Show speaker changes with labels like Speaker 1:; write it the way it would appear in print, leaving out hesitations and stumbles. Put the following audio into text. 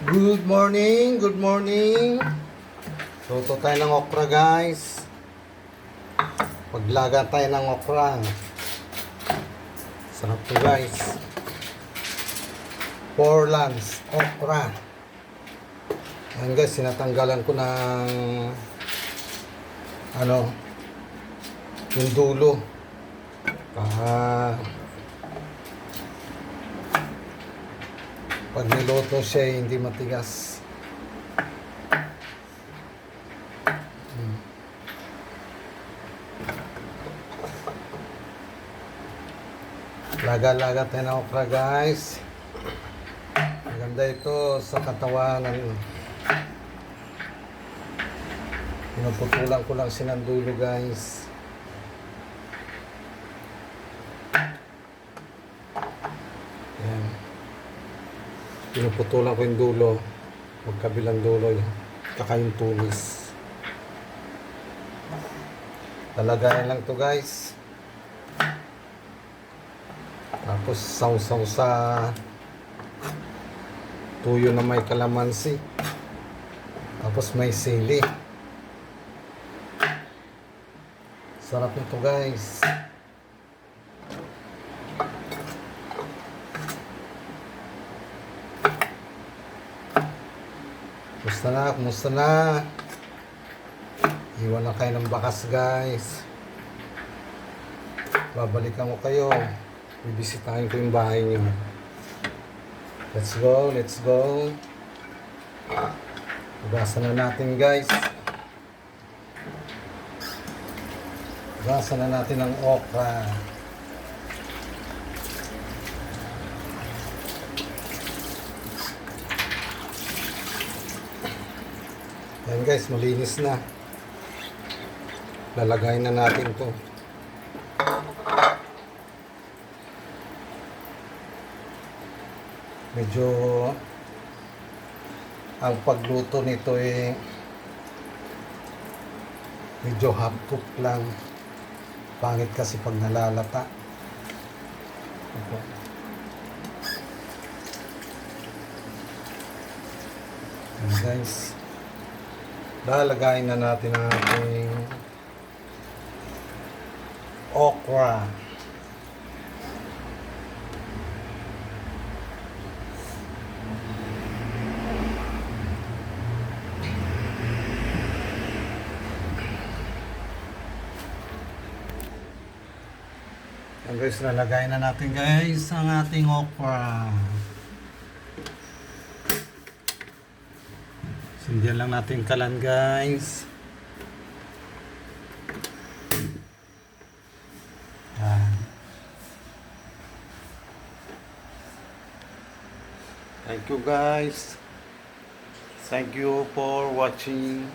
Speaker 1: Good morning, good morning. Luto tayo ng okra guys. Paglaga tayo ng okra. Sarap to guys. Porlans, okra. Ayan guys, sinatanggalan ko ng yung dulo. Pag niluto siya, hindi matigas. Laga-laga tayo ng okra guys. Maganda ito sa katawan. Pinuputulan ko lang sinandulo guys. Ayan. Pinuputulan ko yung dulo. Magkabilang dulo yun. Tsaka yung tulis. Talagayan lang to guys. Tapos sausaw sa tuyo na may kalamansi. Tapos may sili. Sarap nito guys. Kumusta na? Iwan na kayo ng bakas guys. Babalikan ko kayo. Bibisitahin ko yung bahay niyo. Let's go. Ugasan na natin guys. Ugasan na natin ang okra. Ayan guys, malinis na. Lalagay na natin to. Medyo ang pagluto nito medyo half cook lang. Pangit kasi pag nalalata. Ayan guys. Lalagayin na natin ang ating okra. Ayan guys, lalagayin na natin guys ang ating okra. Sindihan lang natin kalan guys. Ayan. Thank you guys. Thank you for watching.